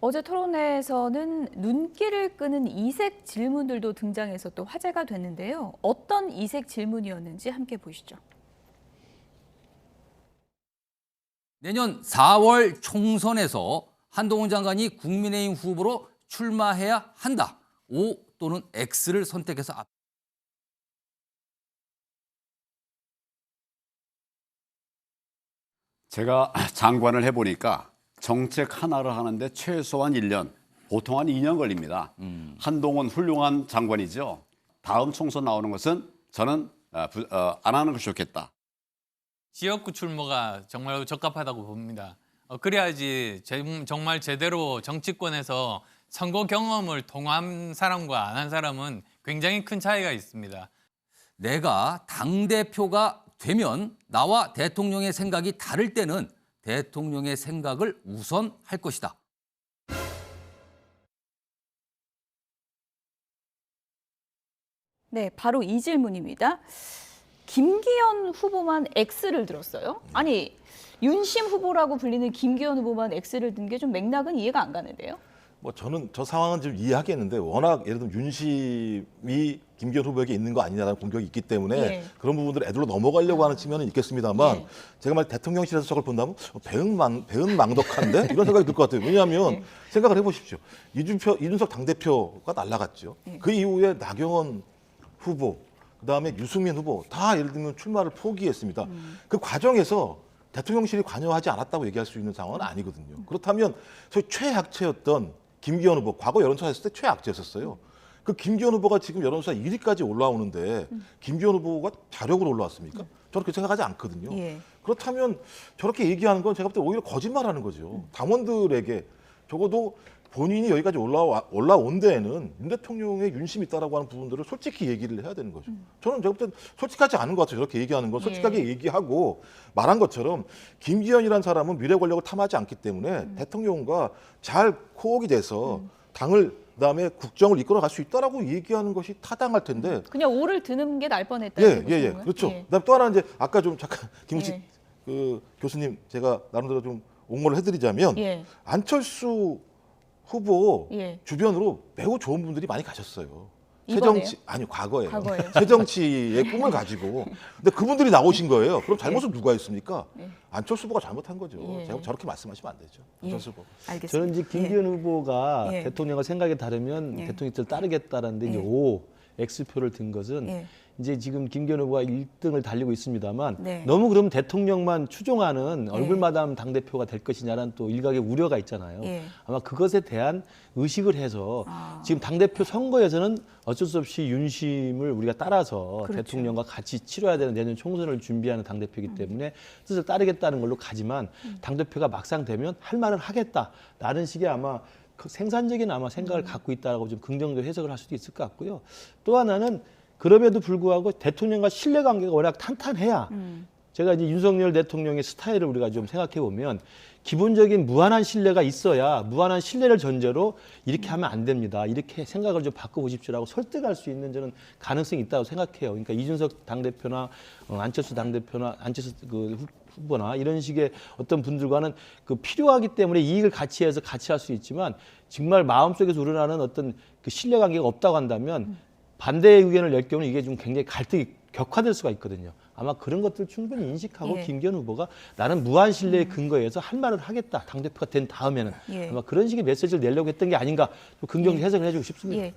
어제 토론회에서는 눈길을 끄는 이색 질문들도 등장해서 또 화제가 됐는데요. 어떤 이색 질문이었는지 함께 보시죠. 내년 4월 총선에서 한동훈 장관이 국민의힘 후보로 출마해야 한다. O 또는 X를 선택해서 제가 장관을 해보니까 정책 하나를 하는데 최소한 1년, 보통 한 2년 걸립니다. 한동훈 훌륭한 장관이죠. 다음 총선 나오는 것은 저는 안 하는 것이 좋겠다. 지역구 출마가 정말 적합하다고 봅니다. 그래야지 정말 제대로 정치권에서 선거 경험을 통한 사람과 안 한 사람은 굉장히 큰 차이가 있습니다. 내가 당대표가 되면 나와 대통령의 생각이 다를 때는 대통령의 생각을 우선할 것이다. 네, 바로 이 질문입니다. 김기현 후보만 X를 들었어요? 아니, 윤심 후보라고 불리는 김기현 후보만 X를 든 게 좀 맥락은 이해가 안 가는데요. 뭐 저는 저 상황은 좀 이해하겠는데 워낙 예를 들면 윤심이 김기현 후보에게 있는 거 아니냐라는 공격이 있기 때문에 예. 그런 부분들을 애들로 넘어가려고 하는 측면은 있겠습니다만 예. 제가 만약 대통령실에서 저걸 본다면 배은망덕한데 이런 생각이 들 것 같아요. 왜냐하면 생각을 해보십시오. 이준석 당대표가 날아갔죠. 그 이후에 나경원 후보, 그다음에 유승민 후보 다 예를 들면 출마를 포기했습니다. 그 과정에서 대통령실이 관여하지 않았다고 얘기할 수 있는 상황은 아니거든요. 그렇다면 소위 최악체였던 김기현 후보, 과거 여론조사 했을 때 최악체였었어요. 그 김기현 후보가 지금 여론조사 1위까지 올라오는데 김기현 후보가 자력으로 올라왔습니까? 저는 그렇게 생각하지 않거든요. 예. 그렇다면 저렇게 얘기하는 건 제가 볼 때 오히려 거짓말하는 거죠. 당원들에게 적어도 본인이 여기까지 올라온 데에는 윤 대통령의 윤심이 있다라고 하는 부분들을 솔직히 얘기를 해야 되는 거죠. 저는 제가 볼 때 솔직하지 않은 것 같아요. 저렇게 얘기하는 건 솔직하게 얘기하고 말한 것처럼 김기현이라는 사람은 미래 권력을 탐하지 않기 때문에 대통령과 잘 코옥이 돼서 당을 그다음에 국정을 이끌어갈 수 있다라고 얘기하는 것이 타당할 텐데. 그냥 O를 드는 게 날 뻔했다. 예. 그렇죠. 예. 그다음 또 하나 이제 아까 좀 잠깐 김우식 예. 그 교수님 제가 나름대로 좀 옹호를 해드리자면 예. 안철수 후보 예. 주변으로 매우 좋은 분들이 많이 가셨어요. 이번에요? 아니요, 과거에요. 과거에요. 새정치의 꿈을 가지고. 근데 그분들이 나오신 거예요. 그럼 잘못은 누가 했습니까? 예. 안철수 후보가 잘못한 거죠. 예. 제가 저렇게 말씀하시면 안 되죠. 안철수 후보. 알겠습니다. 저는 이제 김기현 후보가 예. 대통령과 생각이 다르면 예. 대통령의 뜻을 따르겠다라는데 이제 예. O, X표를 든 것은 예. 이제 지금 김기현 후보가 1등을 달리고 있습니다만 네. 너무 그럼 대통령만 추종하는 얼굴마담 당대표가 될 것이냐라는 또 일각의 우려가 있잖아요. 예. 아마 그것에 대한 의식을 해서 지금 당대표 선거에서는 어쩔 수 없이 윤심을 우리가 따라서 그렇죠. 대통령과 같이 치러야 되는 내년 총선을 준비하는 당대표이기 때문에 뜻을 따르겠다는 걸로 가지만 당대표가 막상 되면 할 말은 하겠다라는 식의 아마 그 생산적인 아마 생각을 갖고 있다라고 좀 긍정적으로 해석을 할 수도 있을 것 같고요. 또 하나는 그럼에도 불구하고 대통령과 신뢰관계가 워낙 탄탄해야 제가 이제 윤석열 대통령의 스타일을 우리가 좀 생각해 보면 기본적인 무한한 신뢰가 있어야 무한한 신뢰를 전제로 이렇게 하면 안 됩니다. 이렇게 생각을 좀 바꿔보십시오라고 설득할 수 있는 저는 가능성이 있다고 생각해요. 그러니까 이준석 당대표나 안철수 당대표나 안철수 그 후보나 이런 식의 어떤 분들과는 그 필요하기 때문에 이익을 같이 해서 같이 할 수 있지만 정말 마음속에서 우러나는 어떤 그 신뢰관계가 없다고 한다면 반대의 의견을 낼 경우는 이게 좀 굉장히 갈등이 격화될 수가 있거든요. 아마 그런 것들 충분히 인식하고 예. 김기현 후보가 나는 무한 신뢰의 근거에서 할 말을 하겠다. 당대표가 된 다음에는 예. 아마 그런 식의 메시지를 내려고 했던 게 아닌가 좀 긍정적 해석을 해주고 싶습니다. 예.